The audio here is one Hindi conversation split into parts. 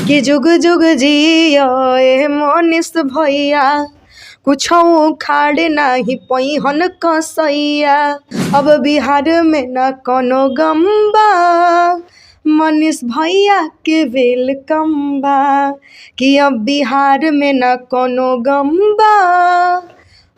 कि जुग जुग जियो ए मनीष भैया कुछो खाड़ नाही पैहन कसैया। अब बिहार में न कोनो गम बा मनीष भैया के वेलकम बा। कि अब बिहार में न कोनो गम बा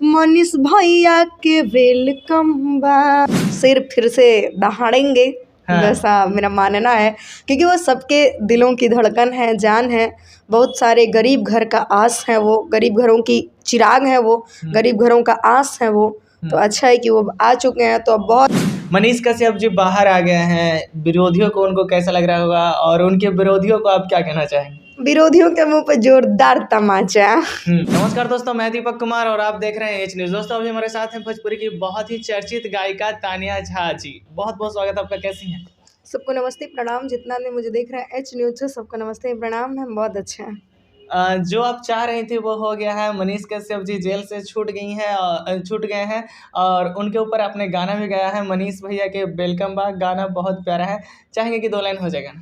मनीष भैया के वेलकम बा। सिर फिर से दहाड़ेंगे वैसा मेरा मानना है, क्योंकि वो सबके दिलों की धड़कन है, जान है। बहुत सारे गरीब घर का आस है, वो गरीब घरों की चिराग है, वो गरीब घरों का आस है वो। तो अच्छा है कि वो आ चुके हैं। तो अब बहुत मनीष कश्यप जी बाहर आ गए हैं, विरोधियों को उनको कैसा लग रहा होगा और उनके विरोधियों को आप क्या कहना चाहेंगे? विरोधियों के मुंह पे जोरदार तमाचा। नमस्कार दोस्तों, मैं दीपक कुमार और आप देख रहे हैं एच न्यूज। दोस्तों अभी हमारे साथ हैं भोजपुरी की बहुत ही चर्चित गायिका तानिया झा जी। बहुत बहुत स्वागत है आपका, कैसी हैं? सबको नमस्ते प्रणाम, जितना ने मुझे देख रहे हैं एच न्यूज से सबको नमस्ते प्रणाम। हम बहुत अच्छे हैं। जो आप चाह रही थी वो हो गया है। मनीष कश्यप जी जेल से छूट गए हैं और उनके ऊपर आपने गाना भी गाया है। मनीष भैया के वेलकम बैक गाना बहुत प्यारा है, चाहेंगे कि 2 लाइन हो जाएगा?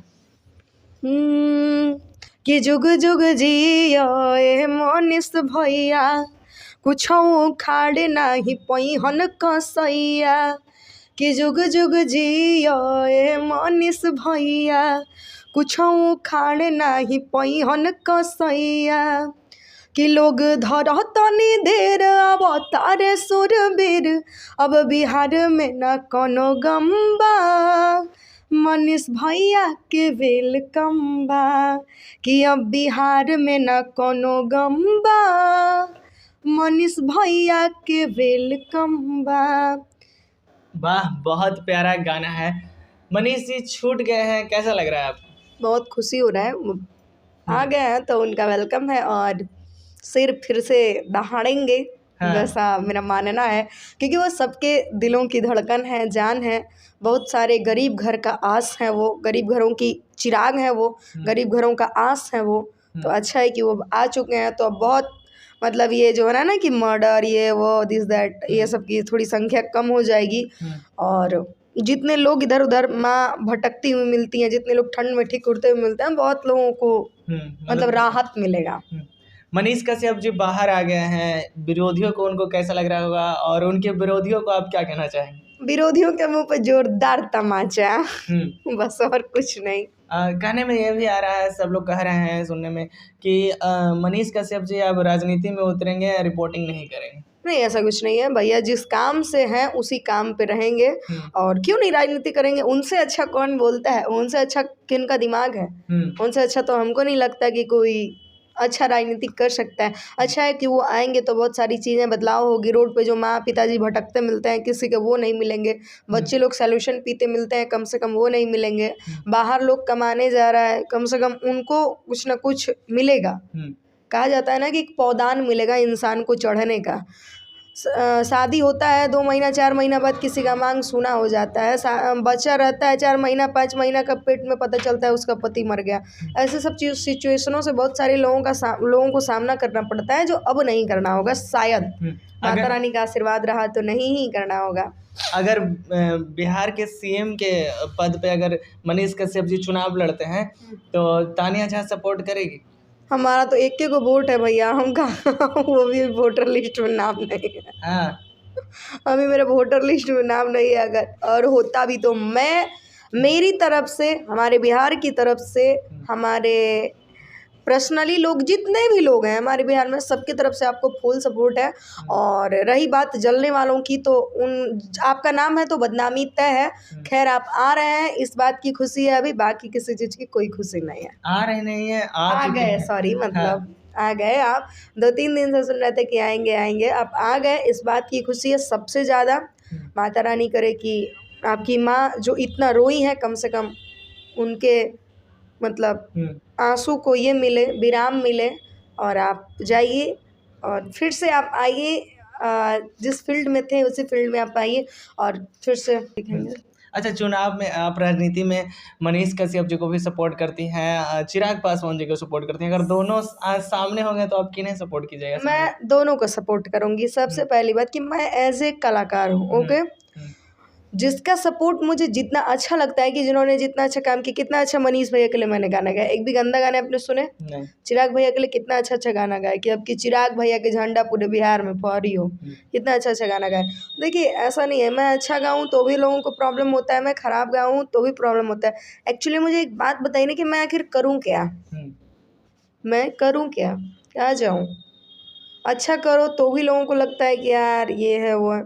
कि जुग जुग जियो ए मनीष भैया कुछो खाड़ नाही पैहन कसैया। कि जुग जुग जियो ए मनीष भैया कुछो खाड़ नाही पैहन कसैया। कि लोग धर तनी देर अब तारे सुरबीर अब बिहार में न कोनो गम बा मनीष भैया के वेलकम बा। कि अब बिहार में न कोनो गम बा मनीष भैया के वेलकम बा। वाह, बहुत प्यारा गाना है। मनीष जी छूट गए हैं, कैसा लग रहा है आपको? बहुत खुशी हो रहा है, आ गए हैं तो उनका वेलकम है और सिर फिर से दहाड़ेंगे वैसा मेरा मानना है, क्योंकि वो सबके दिलों की धड़कन है, जान है। बहुत सारे गरीब घर का आस है, वो गरीब घरों की चिराग है, वो गरीब घरों का आस है वो। तो अच्छा है कि वो आ चुके हैं। तो अब बहुत मतलब ये जो है ना कि मर्डर ये वो दिस दैट ये सब की थोड़ी संख्या कम हो जाएगी। और जितने लोग इधर उधर माँ भटकती हुई मिलती हैं, जितने लोग ठंड में ठीक उड़ते हुए मिलते हैं, बहुत लोगों को मतलब राहत मिलेगा। मनीष कश्यप जी बाहर आ गए हैं, विरोधियों को उनको कैसा लग रहा होगा और उनके विरोधियों को आप क्या कहना चाहेंगे? विरोधियों के मुंह पे जोरदार तमाचा। बस और कुछ नहीं। गाने में ये भी आ रहा है, सब लोग कह रहे हैं सुनने में कि मनीष कश्यप जी अब राजनीति में उतरेंगे, रिपोर्टिंग नहीं करेंगे। नहीं, ऐसा कुछ नहीं है भैया, जिस काम से हैं उसी काम पे रहेंगे। और क्यों नहीं राजनीति करेंगे? उनसे अच्छा कौन बोलता है? उनसे अच्छा किन का दिमाग है? उनसे अच्छा तो हमको नहीं लगता कि कोई अच्छा राजनीति कर सकता है। अच्छा है कि वो आएंगे तो बहुत सारी चीज़ें बदलाव होगी। रोड पे जो माँ पिताजी भटकते मिलते हैं किसी के, वो नहीं मिलेंगे। बच्चे लोग सॉल्यूशन पीते मिलते हैं, कम से कम वो नहीं मिलेंगे। बाहर लोग कमाने जा रहा है, कम से कम उनको कुछ ना कुछ मिलेगा। कहा जाता है ना कि एक पौधान मिलेगा इंसान को चढ़ने का। शादी होता है 2 महीना 4 महीना बाद किसी का मांग सूना हो जाता है। बच्चा रहता है 4 महीना 5 महीना का पेट में, पता चलता है उसका पति मर गया। ऐसे सब सिचुएशनों से बहुत सारे लोगों को सामना करना पड़ता है, जो अब नहीं करना होगा। शायद माता रानी का आशीर्वाद रहा तो नहीं ही करना होगा। अगर बिहार के सीएम के पद पे अगर मनीष कश्यप जी चुनाव लड़ते हैं तो तानिया झा सपोर्ट करेगी? हमारा तो एक को वोट है भैया, हम कहाँ वो भी वोटर लिस्ट में नाम नहीं है। अभी मेरे वोटर लिस्ट में नाम नहीं है। अगर और होता भी तो मैं मेरी तरफ से, हमारे बिहार की तरफ से, हमारे पर्सनली लोग जितने भी लोग हैं हमारे बिहार में, सबकी तरफ से आपको फुल सपोर्ट है। और रही बात जलने वालों की, तो आपका नाम है तो बदनामी तय है। खैर आप आ रहे हैं, इस बात की खुशी है। अभी बाकी किसी चीज़ की कोई खुशी नहीं है। आ रहे नहीं है, आ गए, सॉरी मतलब आ गए। आप 2-3 दिन से सुन रहे थे कि आएंगे आएंगे, आप आ गए, इस बात की खुशी है सबसे ज़्यादा। माता रानी करे कि आपकी माँ जो इतना रोई है, कम से कम उनके मतलब आंसू को ये मिले, विराम मिले। और आप जाइए और फिर से आप आइए, जिस फील्ड में थे उसी फील्ड में आप आइए और फिर से दिखेंगे। अच्छा, चुनाव में आप राजनीति में मनीष कश्यप जी को भी सपोर्ट करती हैं, चिराग पासवान जी को सपोर्ट करती हैं। अगर दोनों सामने होंगे तो आप किन्हें सपोर्ट कीजिएगा? मैं दोनों को सपोर्ट करूंगी। सबसे पहली बात कि मैं एज ए कलाकार हूँ, ओके। जिसका सपोर्ट मुझे जितना अच्छा लगता है कि जिन्होंने जितना अच्छा काम किया, कितना अच्छा मनीष भैया के लिए मैंने गाना गाया, एक भी गंदा गाने आपने सुने? नहीं। चिराग भैया के लिए कितना अच्छा अच्छा गाना गाया कि अब कि चिराग भैया के झंडा पूरे बिहार में फहरी हो, कितना अच्छा अच्छा गाना गाया। देखिए ऐसा नहीं है मैं अच्छा गाऊँ तो भी लोगों को प्रॉब्लम होता है, मैं ख़राब गाऊँ तो भी प्रॉब्लम होता है। एक्चुअली मुझे एक बात बताइए ना कि मैं आखिर करूँ क्या, मैं करूँ क्या जाऊँ? अच्छा करो तो भी लोगों को लगता है कि यार ये है वो है।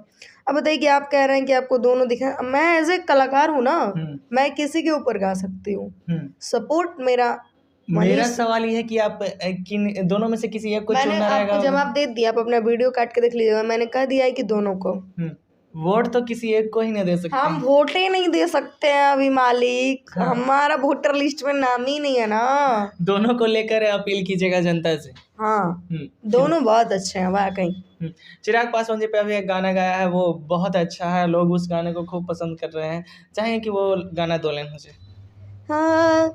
अब बताइए कि आप कह रहे हैं कि आपको दोनों दिखे, मैं एज ए कलाकार हूँ ना, मैं किसी के ऊपर गा सकती हूँ। सपोर्ट मेरा मेरा सवाल ये है कि आप किन दोनों में से किसी एक को मैंने चुनना आपको रहेगा। जवाब दे दिया, आप अपना वीडियो काट के देख लीजिएगा, मैंने कह दिया है कि दोनों को। वोट तो किसी एक को ही नहीं दे सकते। हम वोट ही नहीं दे सकते हैं अभी मालिक, हमारा वोटर लिस्ट में नाम ही नहीं है ना। दोनों को लेकर अपील कीजिएगा जनता से। हाँ दोनों बहुत अच्छे हैं वाकई। चिराग पासवान जी पे अभी एक गाना गाया है, वो बहुत अच्छा है, लोग उस गाने को खूब पसंद कर रहे हैं, चाहे कि वो गाना 2 लाइन हो जाए। हाँ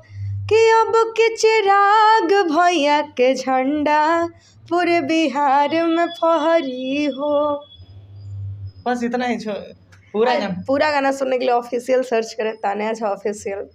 कि अब के चिराग भैया के झंडा पूरे बिहार में फहरी हो, बस इतना ही। पूरा गाना सुनने के लिए ऑफिशियल सर्च करें तान्या झा ऑफिशियल।